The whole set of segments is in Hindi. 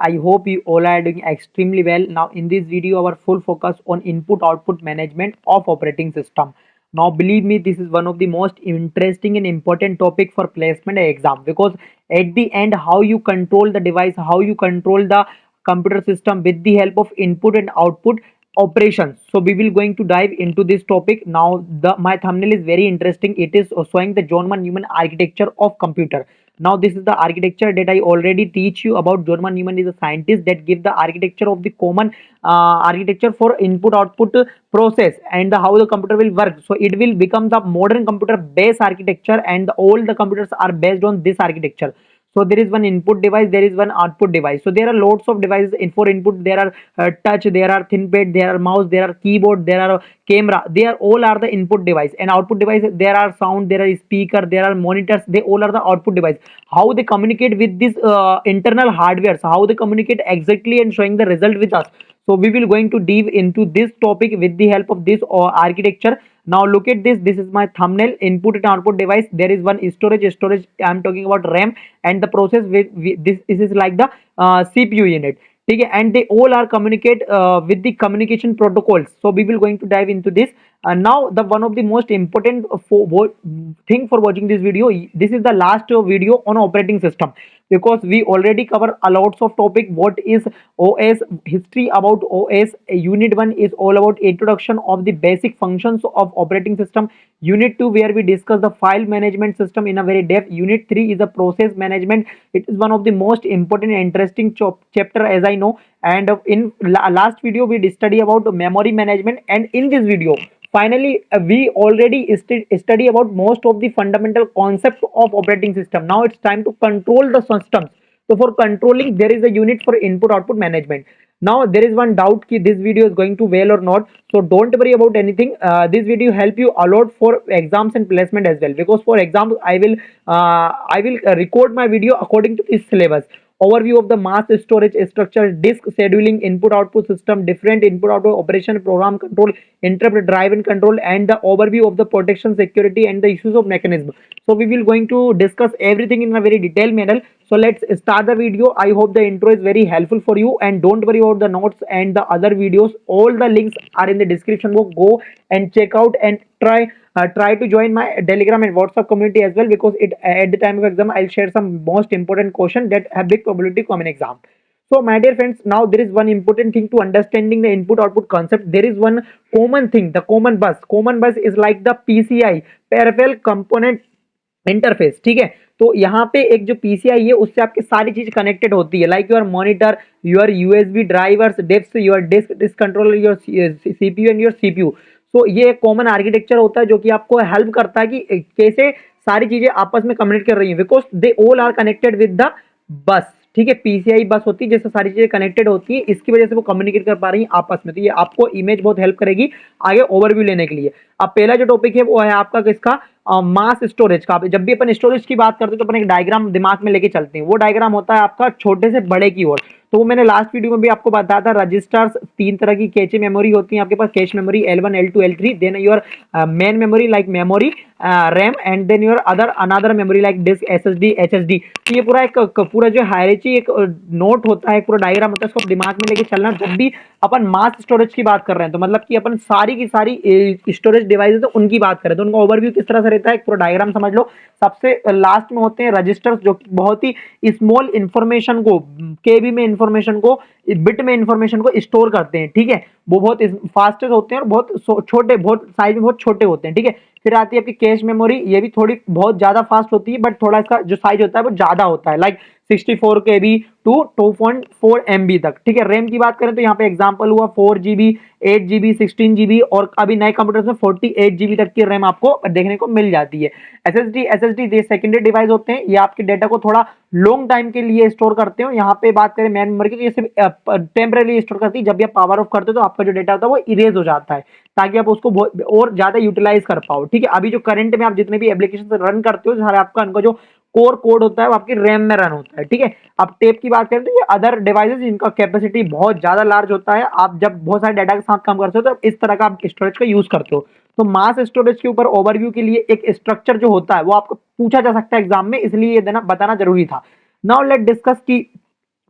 I hope you all are doing extremely well. Now in this video our full focus on input output management of operating system. Now believe me, this is one of the most interesting and important topic for placement exam, because at the end how you control the device, how you control the computer system with the help of input and output operations. So we will going to dive into this topic. Now the my thumbnail is very interesting. It is showing the John von Neumann architecture of computer. Now this is the architecture that I already teach you about. John von Neumann is a scientist that give the architecture of the common architecture for input output process and how the computer will work. So it will become the modern computer base architecture, and all the computers are based on this architecture. So there is one input device, there is one output device. So there are lots of devices. In for input there are touch, there are ThinkPad, there are mouse, there are keyboard, there are camera. They are all are the input device. And output device, there are sound, there are speaker, there are monitors. They all are the output device. How they communicate with this internal hardware, so how they communicate exactly and showing the result with us. So we will going to dive into this topic with the help of this architecture. Now look at this. This is my thumbnail. Input and output device. There is one storage. I am talking about RAM, and the process with this is like the CPU unit. Okay, and they all are communicate with the communication protocols. So we will going to dive into this. Now the one of the most important thing for watching this video. This is the last video on operating system, because we already cover a lots of topic. What is OS, history about OS. Unit 1 is all about introduction of the basic functions of operating system. Unit 2 where we discuss the file management system in a very depth. Unit 3 is the process management. It is one of the most important and interesting chapter as I know. And in last video we study about memory management, and in this video finally we already study about most of the fundamental concepts of operating system. Now it's time to control the systems. So for controlling there is a unit for input output management. Now there is one doubt ki this video is going to well or not. So don't worry about anything. This video help you a lot for exams and placement as well, because for exams I will record my video according to this syllabus. Overview of the mass storage structure, disk scheduling, input output system, different input output operation, program control, interrupt drive and control, and the overview of the protection, security, and the issues of mechanism. So we will going to discuss everything in a very detailed manner. So let's start the video. I hope the intro is very helpful for you, and don't worry about the notes and the other videos. All the links are in the description box. Go and check out and try to join my Telegram and WhatsApp community as well, because it at the time of exam I'll share some most important question that have big probability common exam. So my dear friends, now there is one important thing to understanding the input output concept. There is one common thing, the common bus. Common bus is like the PCI, peripheral component interface. ठीक है, तो यहाँ पे एक जो पीसीआई है उससे आपकी सारी चीज कनेक्टेड होती है, like your monitor, your USB drivers, disk, your disk controller, your CPU and your CPU. So ये एक कॉमन आर्किटेक्चर होता है जो कि आपको हेल्प करता है कि कैसे सारी चीजें आपस में कम्युनिकेट कर रही हैं, because they all are connected with the bus. ठीक है, पीसीआई बस होती है जिससे सारी चीजें कनेक्टेड होती है, इसकी वजह से वो कम्युनिकेट कर पा रही है आपस में. तो ये आपको इमेज बहुत हेल्प करेगी आगे ओवरव्यू लेने के लिए. अब पहला जो टॉपिक है वो है आपका किसका, मास स्टोरेज का. जब भी अपन स्टोरेज की बात करते हैं तो अपन एक डायग्राम दिमाग में लेके चलते हैं. वो डायग्राम होता है आपका छोटे से बड़े की ओर. तो वो मैंने लास्ट वीडियो में भी आपको बताया था. रजिस्टर्स, तीन तरह की कैचे मेमोरी होती है आपके पास. Cache memory L1, L2, L3, then your main memory like memory, RAM, and then your another memory like disk, SSD, HSD. तो ये पूरा एक पूरा जो हायरार्की एक नोट होता है, पूरा डायग्राम होता है, इसको दिमाग में लेके चलना. जब भी अपन मास स्टोरेज की बात कर रहे हैं तो मतलब कि अपन सारी की सारी स्टोरेज डिवाइसेस तो उनकी बात करें तो उनका ओवरव्यू किस तरह से रहता है, पूरा डायग्राम समझ लो. सबसे लास्ट में होते हैं रजिस्टर्स, जो बहुत ही स्मॉल इंफॉर्मेशन को, केबी में इंफॉर्मेशन को, बिट में इंफॉर्मेशन को स्टोर करते हैं. ठीक है, वो बहुत फास्टेस्ट होते हैं और बहुत छोटे, बहुत साइज में बहुत छोटे होते हैं. ठीक है, फिर आती है आपकी कैश मेमोरी. ये भी थोड़ी बहुत ज्यादा फास्ट होती है, बट थोड़ा इसका जो साइज होता है वो ज्यादा होता है, लाइक 64 KB टू 2.4 MB तक. ठीक है, रैम की बात करें तो यहाँ पे एग्जांपल हुआ 4 GB, 8 GB, 16 GB, और अभी नए कंप्यूटर्स में 48 GB तक की रैम आपको देखने को मिल जाती है. एसएसडी ये सेकेंडरी डिवाइस होते हैं, ये आपके डेटा को थोड़ा लॉन्ग टाइम के लिए स्टोर करते हो. यहाँ पे बात करें मेन मेमोरी की तो ये सिर्फ टेम्परेरी स्टोर करती है. जब भी आप पावर ऑफ करते हो तो आपका जो डेटा होता है वो इरेज हो जाता है, ताकि आप उसको और ज्यादा यूटिलाइज कर पाओ. ठीक है, अभी जो करंट में आप जितने भी एप्लीकेशन रन करते हो, सारे आपका उनका जो कोर कोड होता है वो आपकी रैम में रन होता है. ठीक है, अब टेप की बात करें तो ये अदर डिवाइसेस जिनका कैपेसिटी बहुत ज्यादा लार्ज होता है. आप जब बहुत सारे डाटा के साथ काम करते हो तो इस तरह का आप स्टोरेज का यूज करते हो. तो मास स्टोरेज के ऊपर ओवरव्यू के लिए एक स्ट्रक्चर जो होता है वो आपको पूछा जा सकता है एग्जाम में, इसलिए ये देना बताना जरूरी था. नाउ लेट डिस्कस की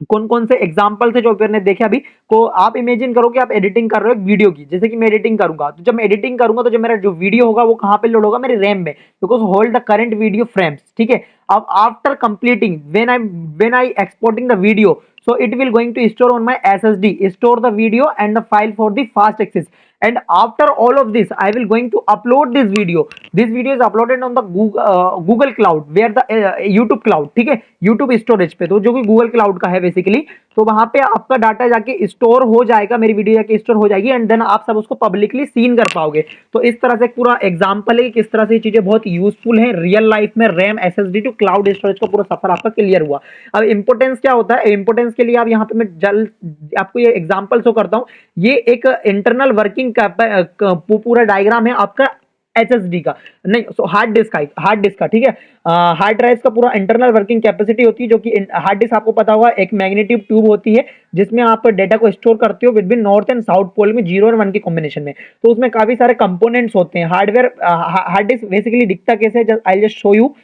कौन कौन से एग्जाम्पल थे जो मैंने देखे अभी, को आप इमेजिन करो कि आप एडिटिंग कर रहे हो एक वीडियो की, जैसे कि मैं एडिटिंग करूंगा, तो जब मैं एडिटिंग करूंगा तो जो मेरा जो वीडियो होगा वो कहाँ पे लोड होगा, मेरे रैम में, because hold the current video frames, ठीक है। अब after completing when I exporting the video, so it will going to store on my ssd, store the video and the file for the fast access, and after all of this I will going to upload this video. This video is uploaded on the google cloud, where the youtube cloud, ठीक है, youtube storage पे, तो जो कि google cloud का है बेसिकली, तो वहां पे आपका डाटा जाके स्टोर हो जाएगा, मेरी वीडियो जाके स्टोर हो जाएगी, एंड देन आप सब उसको पब्लिकली सीन कर पाओगे। तो इस तरह से पूरा एग्जांपल है कि किस तरह से ये चीजें बहुत यूजफुल है रियल लाइफ में, RAM SSD to cloud storage का पूरा सफर आपका क्लियर हुआ। अब इंपोर्टेंस क्या होता है, इंपोर्टेंस के लिए आप यहाँ पे मैं जल्द आपको ये एग्जांपल शो करता हूँ। ये एक इंटरनल वर्किंग का पूरा डायग्राम है आपका एसएसडी का, नहीं सो हार्ड डिस्क का, ठीक है। हार्ड ड्राइव का पूरा इंटरनल वर्किंग कैपेसिटी होती है, जो कि हार्ड डिस्क आपको पता होगा एक मैग्नेटिक ट्यूब होती है जिसमें आप डेटा को स्टोर करते हो between north and south pole में 0 और 1 के कॉम्बिनेशन में। तो उसमें काफी सारे कंपोनेंट्स होते हैं। हार्डवेयर हार्ड डिस्क बेसिकली दिखता कैसे है, आई जस्ट शो यू।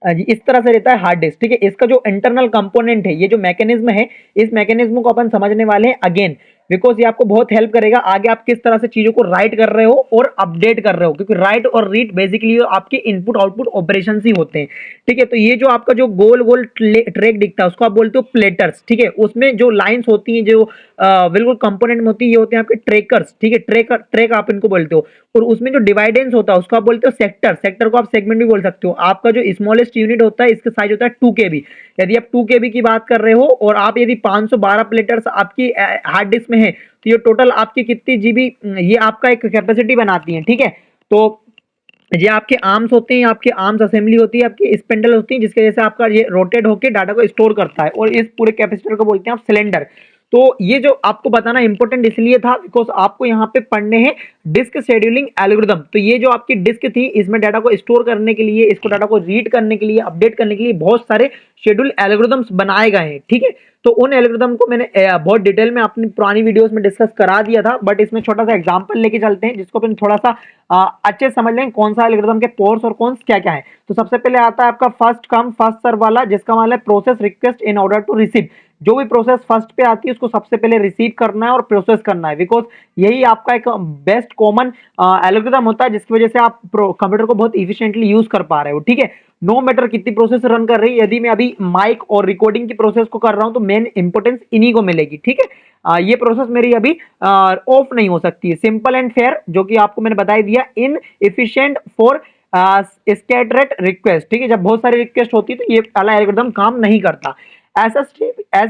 इस तरह से रहता है हार्ड डिस्क, ठीक है। इसका जो इंटरनल कंपोनेंट है, ये जो मैकेनिज्म है, इस मैकेनिज्म को अपन समझने वाले हैं अगेन, बिकॉज ये आपको बहुत हेल्प करेगा आगे आप किस तरह से चीजों को राइट कर रहे हो और अपडेट कर रहे हो, क्योंकि राइट और रीड बेसिकली आपके इनपुट आउटपुट ऑपरेशन ही होते हैं, ठीक है। तो ये जो आपका जो गोल गोल ट्रैक दिखता है उसको आप बोलते हो प्लेटर्स, ठीक है। उसमें जो लाइंस होती हैं, जो बिल्कुल कंपोनेंट में होती है, ये होते हैं आपके ट्रेकर्स, ठीक है। ट्रेक आप इनको बोलते हो। और उसमें जो डिवाइडेंस होता है उसको आप बोलते हो सेक्टर को आप सेगमेंट भी बोल सकते हो। आपका जो स्मॉलेस्ट यूनिट होता है इसका साइज होता है 2 KB। यदि आप 2 KB की बात कर रहे हो और आप यदि 512 प्लेटर्स आपकी हार्ड डिस्क में है, तो ये टोटल आपकी कितनी जीबी, ये आपका एक कैपेसिटी बनाती है, ठीक है। तो ये आपके आर्म्स होते हैं, आपके आर्म्स असेंबली होती है, आपकी स्पिंडल होती है, जिसके वजह से आपका ये रोटेट होकर डाटा को स्टोर करता है, और इस पूरे कैपेसिटर को बोलते हैं आप सिलेंडर। तो ये जो आपको बताना इंपॉर्टेंट इसलिए था बिकॉज आपको यहाँ पे पढ़ने हैं डिस्क शेड्यूलिंग एल्गोरिथम। तो ये जो आपकी डिस्क थी, इसमें डाटा को स्टोर करने के लिए, इसको डाटा को रीड करने के लिए, अपडेट करने के लिए बहुत सारे शेड्यूल एल्गोरिथम्स बनाए गए हैं, ठीक है। तो उन एल्गोरिथम को मैंने बहुत डिटेल में अपनी पुरानी वीडियोस में डिस्कस करा दिया था, बट इसमें छोटा सा एग्जांपल लेके चलते हैं जिसको अपन थोड़ा सा अच्छे समझ लें कौन सा एल्गोरिथम के पोर्स और कौन क्या क्या है। तो सबसे पहले आता है आपका फर्स्ट कम फर्स्ट सर्व वाला, जिसका मतलब है process request in order to receive. जो भी प्रोसेस फर्स्ट पे आती है उसको सबसे पहले रिसीव करना है और प्रोसेस करना है, बिकॉज यही आपका एक बेस्ट कॉमन एल्गोरिथम होता है जिसकी वजह से आप कंप्यूटर को बहुत इफिशिएंटली यूज कर पा रहे हो, ठीक है। नो मैटर कितनी प्रोसेस रन कर रही है, यदि मैं अभी माइक और रिकॉर्डिंग की प्रोसेस को कर रहा हूं तो मेन इंपोर्टेंस इन्हीं को मिलेगी, ठीक है। ये प्रोसेस मेरी अभी ऑफ नहीं हो सकती है। सिंपल एंड फेयर, जो कि आपको मैंने बता दिया, इन एफिशिएंट फॉर स्कैटरेट रिक्वेस्ट, ठीक है। जब बहुत सारी रिक्वेस्ट होती है तो ये वाला एल्गोरिथम काम नहीं करता। S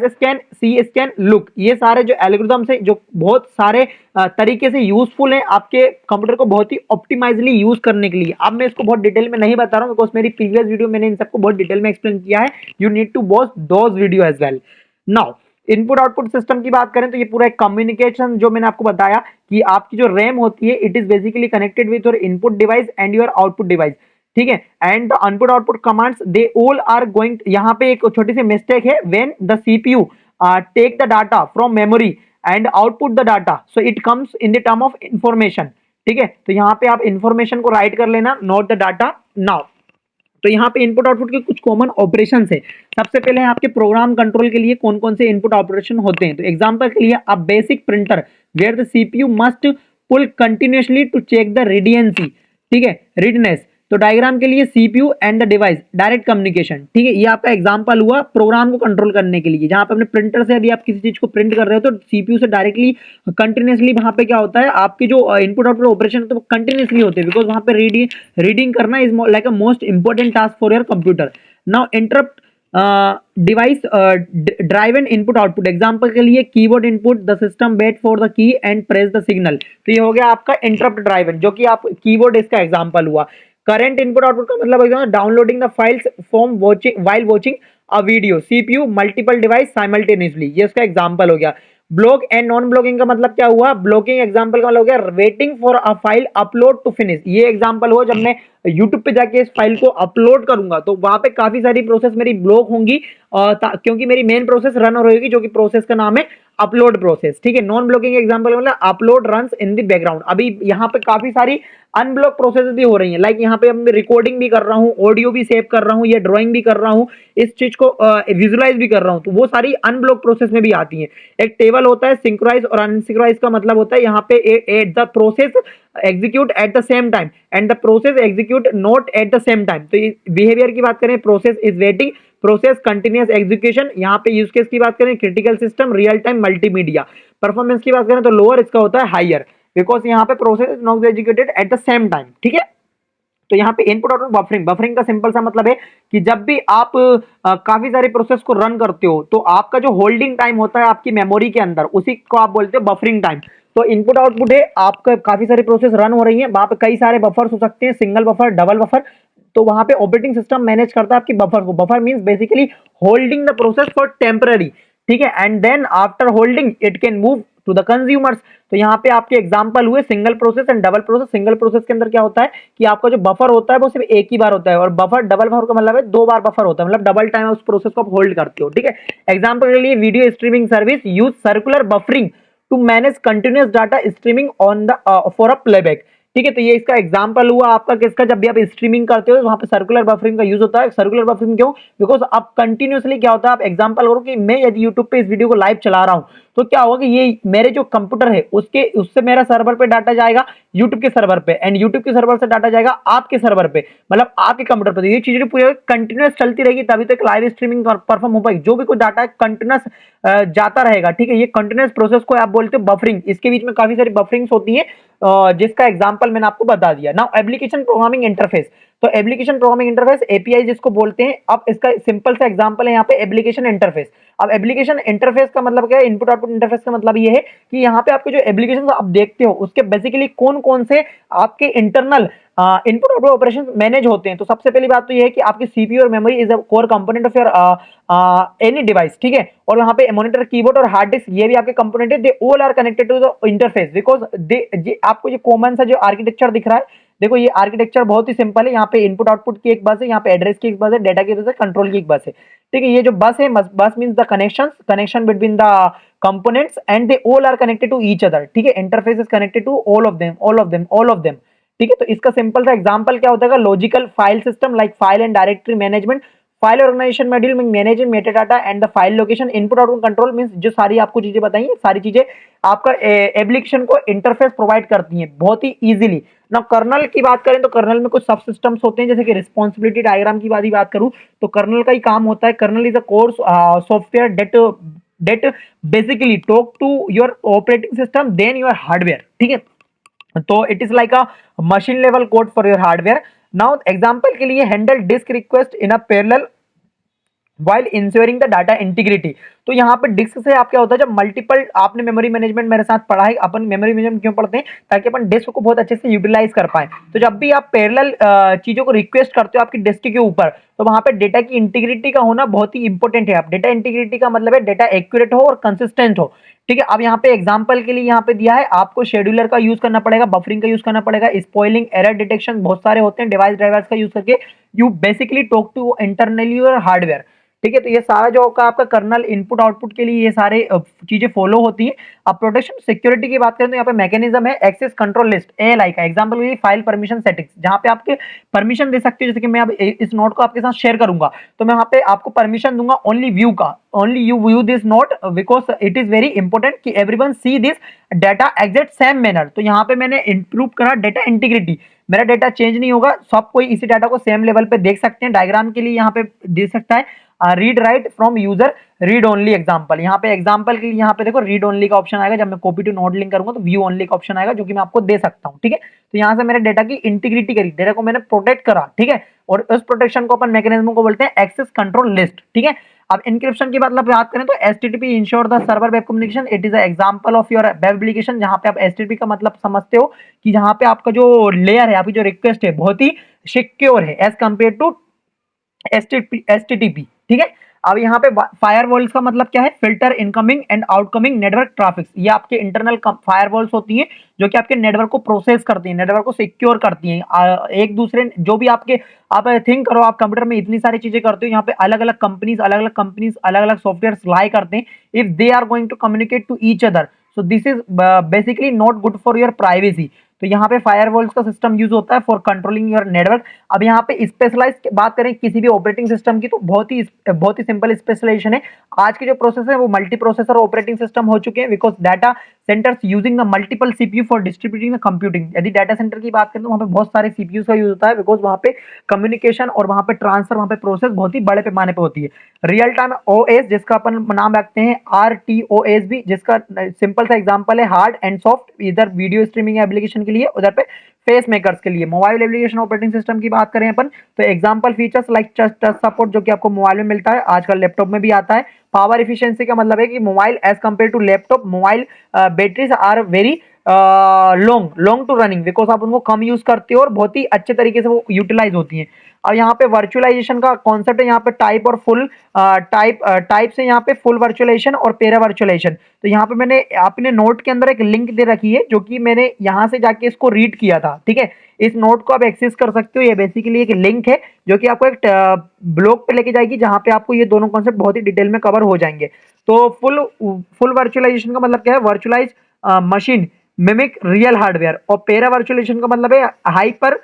scan, C scan, look, ये सारे जो एल्गोरिथम्स है जो बहुत सारे तरीके से यूजफुल है आपके कंप्यूटर को बहुत ही ऑप्टिमाइजली यूज करने के लिए। अब मैं इसको बहुत डिटेल में नहीं बता रहा हूँ बिकॉज मेरी प्रीवियस वीडियो मैंने इन सबको बहुत डिटेल में एक्सप्लेन किया है। You need to watch those video as well. Now input output system की बात करें तो ये पूरा एक कम्युनिकेशन, जो मैंने आपको बताया कि आपकी जो रैम होती है it is basically connected with your input device and your output device, ठीक है। And the input output commands they all are going, यहाँ पे एक छोटी सी मिस्टेक है, when the CPU take the data from memory and output the data, so it comes in the term of information, ठीक है। तो यहाँ पे आप इंफॉर्मेशन को राइट कर लेना, नॉट द डाटा। नाउ तो यहाँ पे इनपुट आउटपुट के कुछ कॉमन ऑपरेशंस है। सबसे पहले आपके प्रोग्राम कंट्रोल के लिए कौन कौन से इनपुट ऑपरेशन होते हैं। तो एग्जांपल के लिए आप basic printer where the CPU must pull continuously to check the readiness, ठीक है, रीडनेस। तो डायग्राम के लिए CPU and the device direct communication, ठीक है। ये आपका एग्जांपल हुआ प्रोग्राम को कंट्रोल करने के लिए, जहां पे अपने प्रिंटर से यदि आप किसी चीज को प्रिंट कर रहे हो तो सीपीयू से डायरेक्टली कंटिन्यूअसली वहां पे क्या होता है, आपके जो इनपुट आउटपुट ऑपरेशन है तो कंटिन्यूअसली होते हैं, बिकॉज वहां पे रीडिंग करना is like a most important task for your computer. Now interrupt device drive and input output, example के लिए keyboard input, the system wait for the key and press the signal. तो ये हो गया आपका इंटरप्ट ड्राइवन, जो कि आप कीबोर्ड इसका एग्जांपल हुआ। करंट इनपुट आउटपुट का मतलब है downloading the files from watching while watching a video, CPU multiple device simultaneously, ये उसका एग्जांपल हो गया। ब्लॉक एंड नॉन ब्लॉकिंग का मतलब क्या हुआ, ब्लॉकिंग एग्जांपल का मतलब हो गया waiting for a file upload to finish. ये एग्जांपल हुआ जब मैं यूट्यूब पे जाके इस फाइल को अपलोड करूंगा तो वहां पे काफी सारी प्रोसेस मेरी ब्लॉक होंगी, क्योंकि मेरी मेन प्रोसेस रन हो रही होगी, जो कि प्रोसेस का नाम है अपलोड प्रोसेस, ठीक है। नॉन ब्लॉकिंग एग्जांपल मतलब upload runs in the background. अभी यहाँ पे काफी सारी अनब्लॉक प्रोसेस भी हो रही है, लाइक यहाँ पे मैं रिकॉर्डिंग भी कर रहा हूँ, ऑडियो भी सेव कर रहा हूँ, या ड्राइंग भी कर रहा हूँ, इस चीज को विजुलाइज भी कर रहा हूँ, तो वो सारी अनब्लॉक प्रोसेस में भी आती है। एक टेबल होता है सिंक्रोनाइज और अनसिंक्रोनाइज का मतलब होता है यहाँ पे at the process execute at the same time and the process execute not at the same time. तो बिहेवियर की बात करें, process is waiting, process continuous execution. यहाँ पे यूज केस की बात करें, critical system, real time, multimedia. Performance की बात करें तो लोअर, इसका होता है हायर, बिकॉज यहाँ पे process is not executed at the same time, ठीक है। तो यहाँ पे इनपुट आउटपुट बफरिंग, बफरिंग का सिंपल सा मतलब है कि जब भी आप काफी सारी प्रोसेस को रन करते हो तो आपका जो होल्डिंग टाइम होता है आपकी मेमोरी के अंदर, उसी को आप बोलते हो बफरिंग टाइम। तो इनपुट आउटपुट है, आपका काफी सारी प्रोसेस रन हो रही है, वहां पे कई सारे बफर्स हो सकते हैं, सिंगल बफर, डबल बफर। तो वहां पे ऑपरेटिंग सिस्टम मैनेज करता है आपकी बफर को। Buffer means basically holding the process for temporary, ठीक है, and then after holding it can move to the consumers. तो यहाँ पे आपके एग्जांपल हुए single process and double process. Single process के अंदर क्या होता है कि आपका जो बफर होता है वो सिर्फ एक ही बार होता है, और बफर डबल बफर का मतलब है दो बार बफर होता है, मतलब डबल टाइम उस प्रोसेस को आप होल्ड करते हो, ठीक है। एग्जांपल के लिए video streaming service use circular buffering to manage continuous data streaming on the for a playback, ठीक है। तो ये इसका एग्जांपल हुआ आपका किसका, जब भी आप स्ट्रीमिंग करते हो तो वहां पे सर्कुलर बफरिंग का यूज होता है। सर्कुलर बफरिंग क्यों, बिकॉज आप कंटिन्यूअसली क्या होता है, आप एग्जांपल करो कि मैं यदि यूट्यूब पे इस वीडियो को लाइव चला रहा हूं तो क्या होगा कि ये मेरे जो कंप्यूटर है उसके उससे मेरा सर्वर पे डाटा जाएगा यूट्यूब के सर्वर पे, एंड यूट्यूब के सर्वर से डाटा जाएगा आपके सर्वर पे, मतलब आपके कंप्यूटर पे। तो ये चीजें पूरी कंटिन्यूअस चलती रहेगी, तभी तो एक लाइव स्ट्रीमिंग परफॉर्म हो पाएगी। जो भी कोई डाटा है कंटिन्यूअस जाता रहेगा, ठीक है। ये कंटिन्यूअस प्रोसेस को आप बोलते हो बफरिंग। इसके बीच में काफी सारी बफरिंग्स होती है, जिसका एग्जांपल मैंने आपको बता दिया। Now application programming interface. तो एप्लीकेशन प्रोग्रामिंग इंटरफेस एपीआई जिसको बोलते हैं, अब इसका सिंपल सा एग्जांपल है यहाँ पे एप्लीकेशन इंटरफेस। अब एप्लीकेशन इंटरफेस का मतलब क्या है, इनपुट आउटपुट इंटरफेस का मतलब ये है कि यहाँ पे आपके जो एप्लीकेशन आप देखते हो उसके बेसिकली कौन कौन से आपके internal input output operation manage होते हैं। तो सबसे पहली बात तो ये है कि आपकी सीपीयू और memory is a core component of your any device, ठीक है। और यहाँ पे मॉनिटर, कीबोर्ड और हार्ड डिस्क ये भी आपके कंपोनेंट है। They all are connected to the interface because they आपको ये कॉमन सा जो आर्किटेक्चर दिख रहा है, देखो ये आर्किटेक्चर बहुत ही सिंपल है। यहाँ पे इनपुट आउटपुट की एक बस है, यहाँ पे एड्रेस की एक बस है, डेटा की बस है, कंट्रोल की एक बस है, ठीक है। ये जो बस है, bus means the connection between the components and they all are connected to each other, ठीक है। Interface is connected to all of them, ठीक है। तो इसका सिंपल सा एग्जांपल क्या होता है, logical file system like file and directory management, file organisation module में managing metadata and the file location, input output control means जो सारी आपको चीजें बताई, सारी चीजें आपका एप्लीकेशन को इंटरफेस प्रोवाइड करती हैं बहुत ही इजीली। ना कर्नल की बात करें तो कर्नल में कुछ सब सिस्टम्स होते हैं, जैसे कि रिस्पॉन्सिबिलिटी डायग्राम की बात करूं तो कर्नल का ही काम होता है। Kernel is a course software that basically talk to your operating system then your hardware, ठीक है। तो it is like a machine level code for your hardware. Now example के लिए handle disk request in a parallel while ensuring the data integrity. तो यहाँ पे डिस्क से आप क्या होता है, जब मल्टीपल, आपने मेमोरी मैनेजमेंट मेरे साथ पढ़ा है, अपन मेमोरी मैनेजमेंट क्यों पढ़ते हैं, ताकि अपन डिस्क को बहुत अच्छे से यूटिलाइज कर पाए। तो जब भी आप पैरेलल चीजों को रिक्वेस्ट करते हो आपकी डिस्क के ऊपर, तो वहां पे डेटा की इंटीग्रिटी का होना बहुत ही इंपॉर्टेंट है। आप डेटा इंटीग्रिटी का मतलब है डेटा एक्यूरेट हो और कंसिस्टेंट हो, ठीक है। अब यहाँ पे एग्जांपल के लिए यहाँ पे दिया है, आपको शेड्यूलर का यूज करना पड़ेगा, बफरिंग का यूज करना पड़ेगा, स्पॉइलिंग, एरर डिटेक्शन बहुत सारे होते हैं, डिवाइस ड्राइवर्स का यूज करके you basically talk to internally your hardware, ठीक है। तो ये सारा जो होगा आपका कर्नल इनपुट आउटपुट के लिए ये सारे चीजें फॉलो होती है। अब प्रोटेक्शन सिक्योरिटी की बात करें तो यहाँ पे मैकेनिज्म है एक्सेस कंट्रोल लिस्ट, एएलआई का एग्जांपल है फाइल परमिशन सेटिंग्स, जहां पे आपके परमिशन दे सकते हो। जैसे कि मैं अब इस नोट को आपके साथ शेयर करूंगा तो मैं वहां पे आपको परमिशन दूंगा ओनली व्यू का, only you view this note because it is very important कि everyone see this data exact same manner. तो यहाँ पे मैंने इंप्रूव करा डेटा इंटीग्रिटी, मेरा डेटा चेंज नहीं होगा, सब कोई इसी डाटा को सेम लेवल पे देख सकते हैं। डायग्राम के लिए यहाँ पे दे सकता है read write from user read only example. यहाँ पे एग्जांपल के लिए यहाँ पे देखो रीड ओनली का ऑप्शन आएगा, जब मैं कॉपी टू नोट लिंक करूंगा तो व्यू ओनली का ऑप्शन आएगा, जो कि मैं आपको दे सकता हूँ, ठीक है। तो यहाँ से मेरे डेटा की इंटीग्रिटी करी, डेटा को मैंने प्रोटेक्ट करा, ठीक है। और उस प्रोटेक्शन को अपन मैकेनिज्म को बोलते हैं एक्सेस कंट्रोल लिस्ट, ठीक है। अब इंक्रिप्शन की बात करें तो HTTP ensure the server web communication, it is a example of your web application, जहां पे आप एचटीटीपी का मतलब समझते हो कि जहां पे आपका जो लेयर है, आपकी जो रिक्वेस्ट है बहुत ही सिक्योर है एज कंपेयर टू एचटीटीपी, ठीक है। अब यहाँ पे फायरवॉल्स का मतलब क्या है, filter incoming and outcoming network traffic. ये आपके इंटरनल फायरवॉल्स होती हैं जो कि आपके नेटवर्क को प्रोसेस करती हैं, नेटवर्क को सिक्योर करती हैं। एक दूसरे जो भी आपके, आप थिंक करो, आप कंप्यूटर में इतनी सारी चीजें करते हो, यहाँ पे अलग अलग कंपनीज अलग अलग सॉफ्टवेयर लाई करते हैं। If they are going to communicate to each other, so this is basically not good for your privacy. तो यहाँ पे फायरवॉल्स का सिस्टम यूज होता है फॉर कंट्रोलिंग योर नेटवर्क। अब यहाँ पे स्पेशलाइज बात करें किसी भी ऑपरेटिंग सिस्टम की, तो बहुत ही सिंपल स्पेशलाइजेशन है। आज के जो प्रोसेस है वो मल्टी प्रोसेसर ऑपरेटिंग सिस्टम हो चुके हैं, because data centres using the multiple CPU for distributing the computing. यदि डाटा सेंटर की बात करें तो वहाँ पे बहुत सारे सीपीयू का यूज होता है, बिकॉज वहाँ पे कम्युनिकेशन और वहाँ पे ट्रांसफर, वहाँ पे प्रोसेस बहुत ही बड़े पैमाने पे होती है। रियल टाइम ओएस, जिसका अपन नाम रखते हैं आरटीओएस भी, जिसका सिंपल सा एग्जांपल है हार्ड एंड सॉफ्ट, इधर वीडियो स्ट्रीमिंग एप्लीकेशन के लिए, उधर पे फेस मेकर्स के लिए। मोबाइल एप्लीकेशन ऑपरेटिंग सिस्टम की बात करें अपन, तो example features like touch support, जो कि आपको मोबाइल में मिलता है, आजकल लैपटॉप में भी आता है। पावर एफिशिएंसी का मतलब है कि mobile as compare to laptop, mobile batteries are very long to running, because आप उनको कम यूज करते हो और बहुत ही अच्छे तरीके से वो यूटिलाइज होती हैं। और यहाँ पे वर्चुअलाइजेशन का कॉन्सेप्ट है, यहाँ पे टाइप और फुल टाइप से यहाँ पे फुल वर्चुअलाइजेशन और पेरा वर्चुअलाइजेशन। तो यहाँ पे मैंने अपने नोट के अंदर एक लिंक दे रखी है, जो कि मैंने यहाँ से जाके इसको रीड किया था, ठीक है। इस नोट को आप एक्सेस कर सकते हो। ये बेसिकली एक लिंक है जो कि आपको एक ब्लॉग पे लेके जाएगी, जहाँ पे आपको ये दोनों कॉन्सेप्ट बहुत ही डिटेल में कवर हो जाएंगे। तो फुल वर्चुअलाइजेशन का मतलब क्या है, virtualise machine mimic real hardware. और पेरा वर्चुअलाइजेशन का मतलब है हाइपर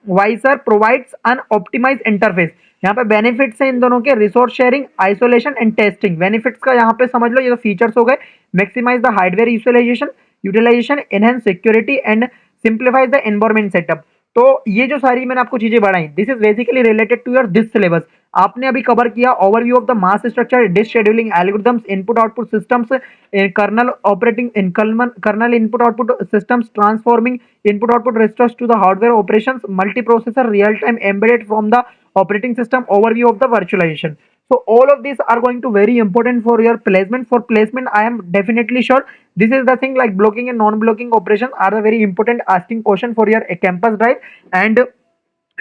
वाइसर प्रोवाइड्स अन ऑप्टिमाइज इंटरफेस। यहाँ पे बेनिफिट्स हैं इन दोनों के, resource sharing, isolation and testing. Benefits का यहाँ पे समझ लो, ये तो फीचर्स हो गए। Maximise the hardware utilisation, enhance security and simplifies the environment setup. तो ये जो सारी मैंने आपको चीजें बढ़ाई, this is basically related to your this syllabus. आपने अभी कवर किया overview of the mass structure, disk scheduling algorithms, input output systems, kernel operating in kernel input output systems, transforming input output registers to the hardware operations, multiprocessor, real time embedded from the operating system, overview of the virtualization. So all of these are going to very important for your placement. For placement, I am definitely sure this is the thing, like blocking and non-blocking operations are the very important asking question for your campus drive, and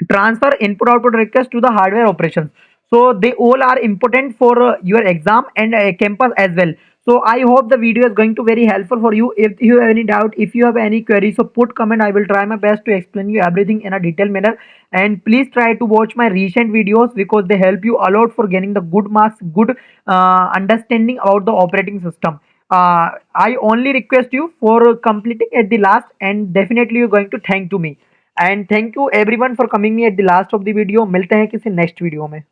transfer input output request to the hardware operations. So they all are important for your exam and campus as well. So I hope the video is going to very helpful for you. If you have any doubt, if you have any query, so put comment. I will try my best to explain you everything in a detailed manner. And please try to watch my recent videos, because they help you a lot for gaining the good marks, good understanding about the operating system. I only request you for completing at the last, and definitely you're going to thank to me. And thank you everyone for coming me at the last of the video. मिलते हैं किसी next video में।